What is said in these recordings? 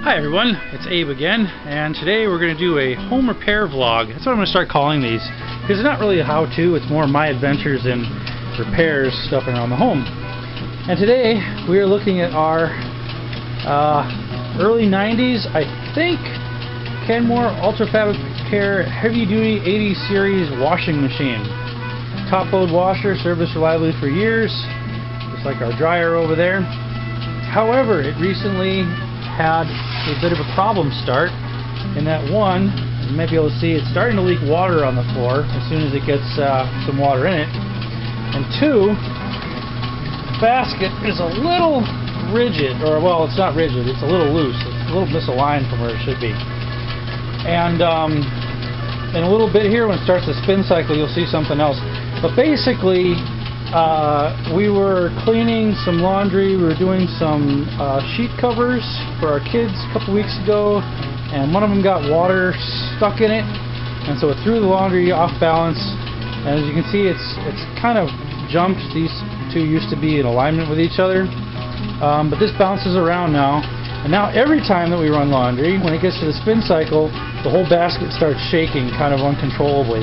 Hi everyone, it's Abe again, and today we're going to do a home repair vlog. That's what I'm going to start calling these, because it's not really a how-to, it's more my adventures in repairs, stuff around the home. And today we are looking at our early 90s, I think, Kenmore Ultra Fabricare Heavy Duty 80 Series washing machine. Top load washer, serviced reliably for years, just like our dryer over there. However, it recently had a bit of a problem start in that one, you might be able to see it's starting to leak water on the floor as soon as it gets some water in it, and two, the basket is a little rigid, or well, it's not rigid, it's a little loose, it's a little misaligned from where it should be. And in a little bit here, when it starts to spin cycle, you'll see something else. But basically, we were cleaning some laundry, we were doing some sheet covers for our kids a couple weeks ago, and one of them got water stuck in it, and so it threw the laundry off balance, and as you can see it's kind of jumped. These two used to be in alignment with each other, but this bounces around now, and now every time that we run laundry, when it gets to the spin cycle, the whole basket starts shaking kind of uncontrollably,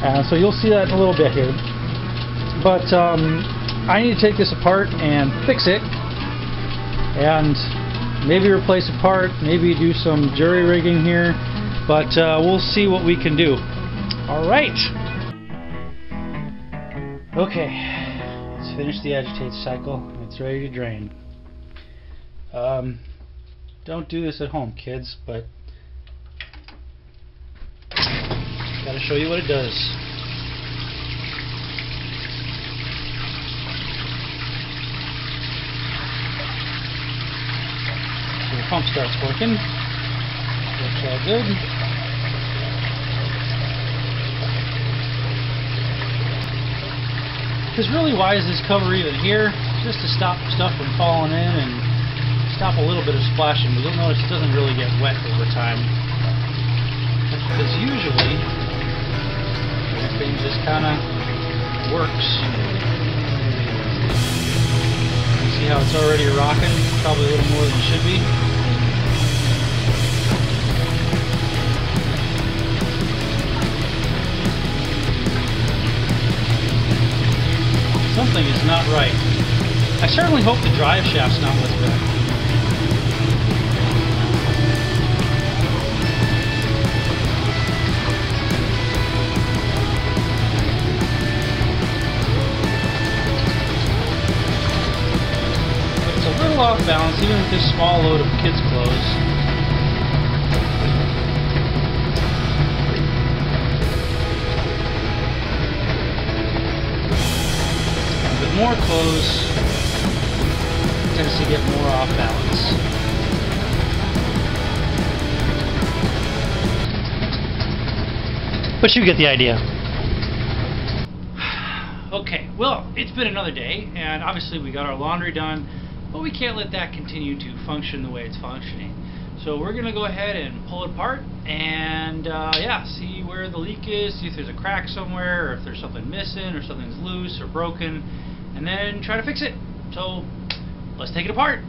and so you'll see that in a little bit here. But I need to take this apart and fix it, and maybe replace a part, maybe do some jury rigging here, but we'll see what we can do. Alright! Okay, let's finish the agitate cycle. It's ready to drain. Don't do this at home, kids, but gotta show you what it does. The pump starts working. Looks all good. Because really, why is this cover even here? Just to stop stuff from falling in and stop a little bit of splashing. But you'll notice it doesn't really get wet over time. Because usually, everything just kind of works. You see how it's already rocking? Probably a little more than it should be. Something is not right. I certainly hope the drive shaft's not what's back. But it's a little off balance, even with this small load of kids' clothes. More clothes tends to get more off balance. But you get the idea. Okay, well, it's been another day, and obviously we got our laundry done, but we can't let that continue to function the way it's functioning. So we're going to go ahead and pull it apart and yeah, see where the leak is, see if there's a crack somewhere, or if there's something missing, or something's loose or broken, and then try to fix it. So let's take it apart.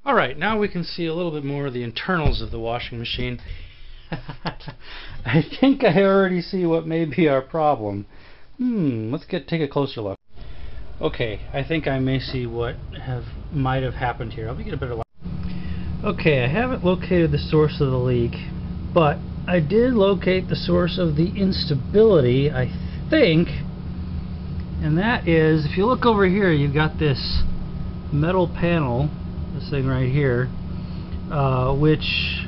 Alright, now we can see a little bit more of the internals of the washing machine. I think I already see what may be our problem. Let's take a closer look. Okay, I think I may see what might have happened here. Let me get a better look. Okay, I haven't located the source of the leak, but I did locate the source of the instability, I think, and that is, if you look over here, you've got this metal panel, the this thing right here, which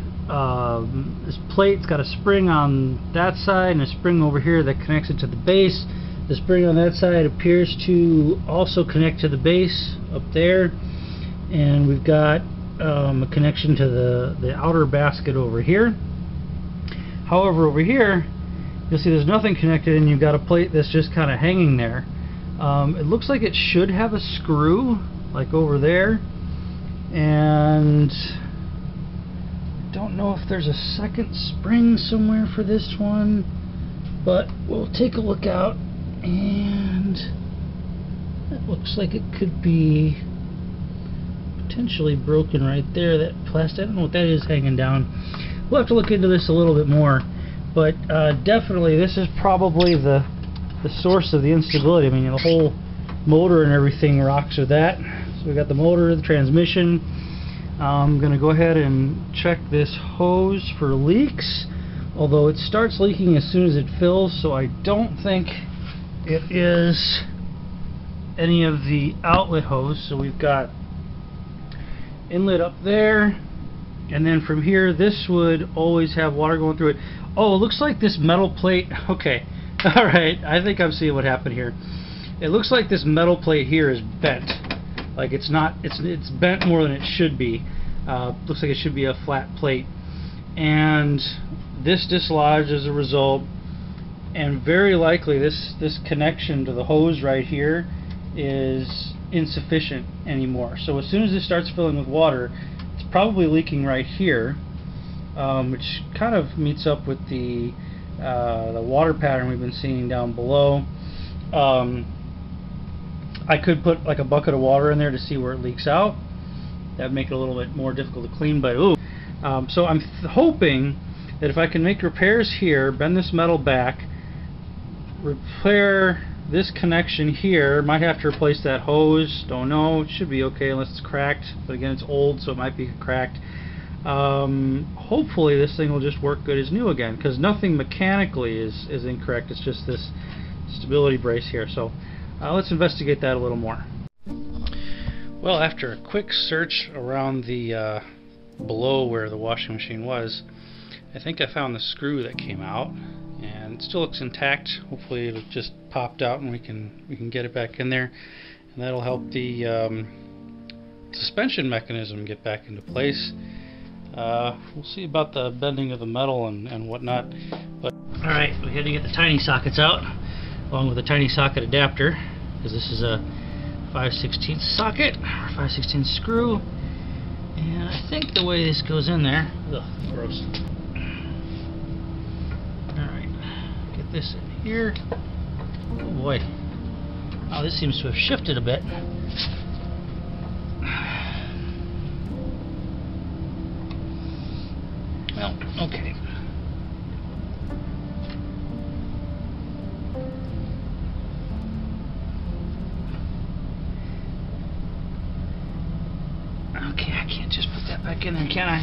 this plate's got a spring on that side and a spring over here that connects it to the base. The spring on that side appears to also connect to the base up there, and we've got a connection to the outer basket over here. However, over here you'll see there's nothing connected, and you've got a plate that's just kind of hanging there. It looks like it should have a screw like over there, and don't know if there's a second spring somewhere for this one, but we'll take a look out, and it looks like it could be potentially broken right there. That plastic, I don't know what that is hanging down. We'll have to look into this a little bit more, but definitely this is probably the source of the instability. I mean, the whole motor and everything rocks with that. So we got the motor, the transmission. I'm going to go ahead and check this hose for leaks, although it starts leaking as soon as it fills, so I don't think it is any of the outlet hose. So we've got inlet up there, and then from here this would always have water going through it. Oh, it looks like this metal plate, okay, alright, I think I'm seeing what happened here. It looks like this metal plate here is bent. Like it's not, it's bent more than it should be. Looks like it should be a flat plate, and this dislodged as a result, and very likely this connection to the hose right here is insufficient anymore. So as soon as this starts filling with water, it's probably leaking right here, which kind of meets up with the water pattern we've been seeing down below. I could put like a bucket of water in there to see where it leaks out. That would make it a little bit more difficult to clean, but ooh. So I'm hoping that if I can make repairs here, bend this metal back, repair this connection here, might have to replace that hose, don't know, it should be okay unless it's cracked, but again it's old so it might be cracked. Hopefully this thing will just work good as new again, because nothing mechanically is incorrect, it's just this stability brace here. So let's investigate that a little more. Well, after a quick search around the below where the washing machine was, I think I found the screw that came out, and it still looks intact. Hopefully it just popped out and we can get it back in there, and that'll help the suspension mechanism get back into place. We'll see about the bending of the metal and whatnot. But alright, we had to get the tiny sockets out, along with a tiny socket adapter, because this is a 5/16 socket, or 5/16 screw, and I think the way this goes in there, ugh, gross. Alright, get this in here. Oh boy, oh, this seems to have shifted a bit. Well, okay. Okay, I can't just put that back in there, can I?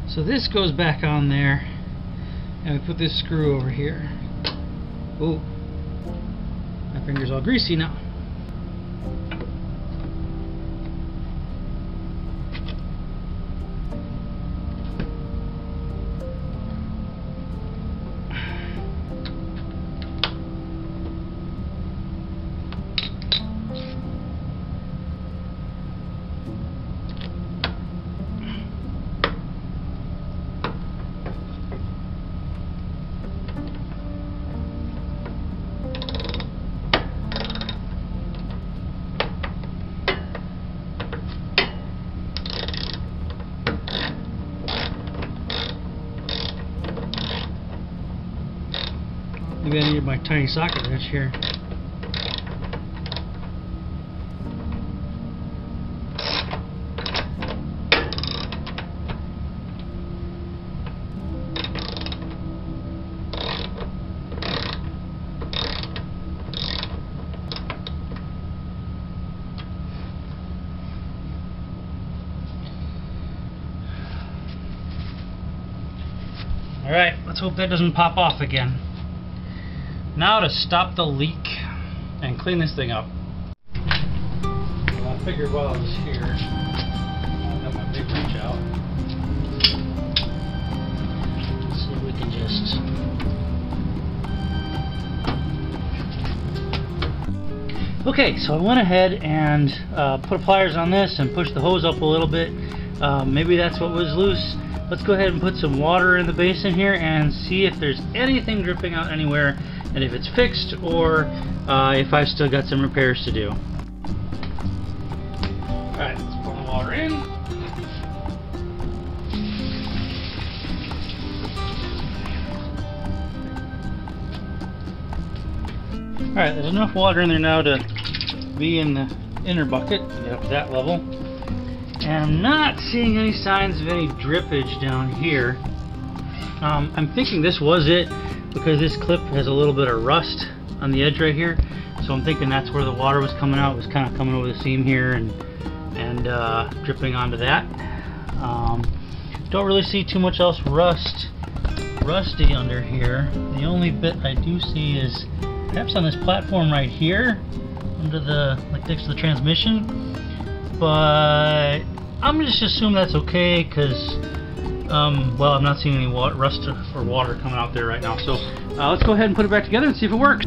So this goes back on there, and we put this screw over here. Oh, my finger's all greasy now. Maybe I need my tiny socket wrench here. Alright, let's hope that doesn't pop off again. Now to stop the leak and clean this thing up. Well, I figured while I was here, I got my big wrench out. Let's see if we can just... Okay, so I went ahead and put pliers on this and pushed the hose up a little bit. Maybe that's what was loose. Let's go ahead and put some water in the basin here and see if there's anything dripping out anywhere, and if it's fixed, or if I've still got some repairs to do. Alright, let's pour the water in. Alright, there's enough water in there now to be in the inner bucket, get up to that level. And I'm not seeing any signs of any drippage down here. I'm thinking this was it, because this clip has a little bit of rust on the edge right here. So I'm thinking that's where the water was coming out. It was kind of coming over the seam here and dripping onto that. Don't really see too much else rusty under here. The only bit I do see is perhaps on this platform right here, under the, like next to the transmission. But I'm just assume that's okay, because well, I'm not seeing any rust or water coming out there right now. So let's go ahead and put it back together and see if it works.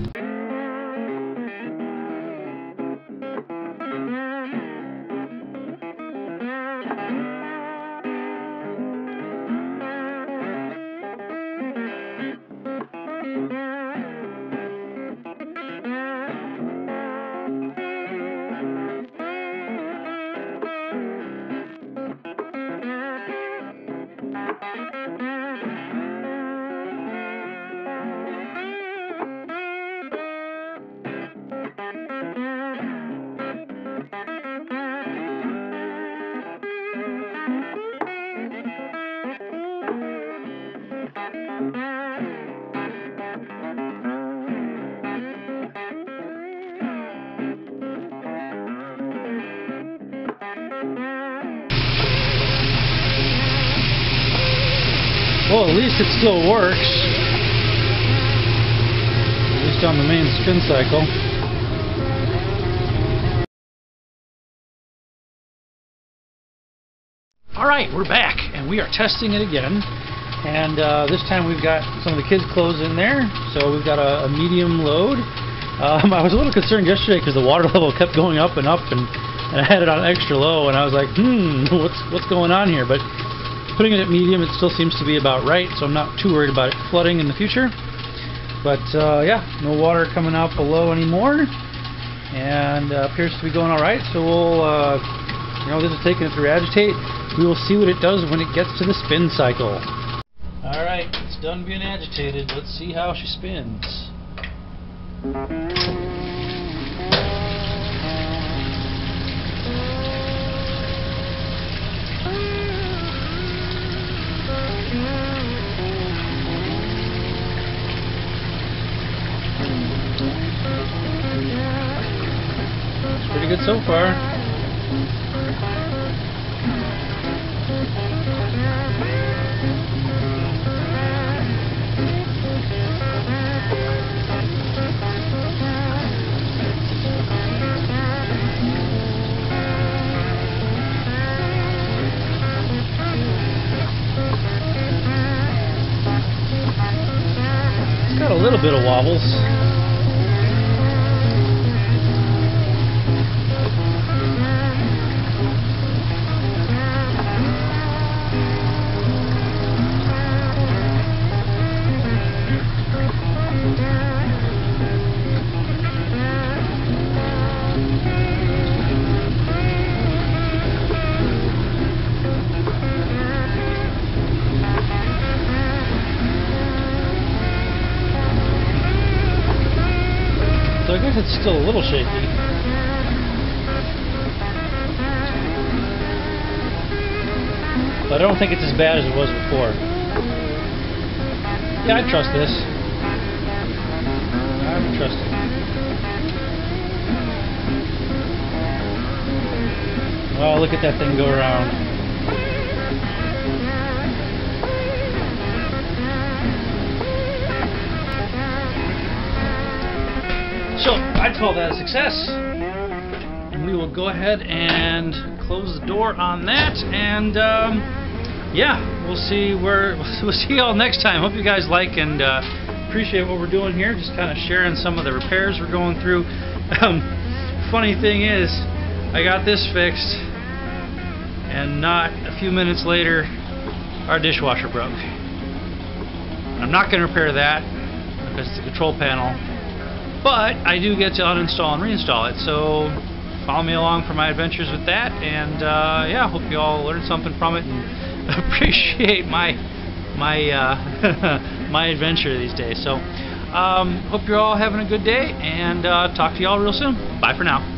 Well, at least it still works. At least on the main spin cycle. Alright, we're back, and we are testing it again. And this time we've got some of the kids' clothes in there, so we've got a medium load. I was a little concerned yesterday because the water level kept going up and up, and I had it on extra low, and I was like, what's going on here? But putting it at medium, it still seems to be about right, so I'm not too worried about it flooding in the future. But yeah, no water coming out below anymore, and appears to be going all right. So we'll, this is taking it through agitate. We will see what it does when it gets to the spin cycle. All right, it's done being agitated. Let's see how she spins. Pretty good so far. It's got a little bit of wobbles. I guess it's still a little shaky. But I don't think it's as bad as it was before. Yeah, I trust this. I'm trusting. Oh, look at that thing go around. So I'd call that a success. And we will go ahead and close the door on that. And yeah, we'll see y'all next time. Hope you guys like and appreciate what we're doing here. Just kind of sharing some of the repairs we're going through. Funny thing is, I got this fixed, and not a few minutes later, our dishwasher broke. I'm not going to repair that because it's the control panel, but I do get to uninstall and reinstall it. So follow me along for my adventures with that, and yeah, hope you all learned something from it and appreciate my my adventure these days. So hope you're all having a good day, and talk to y'all real soon. Bye for now.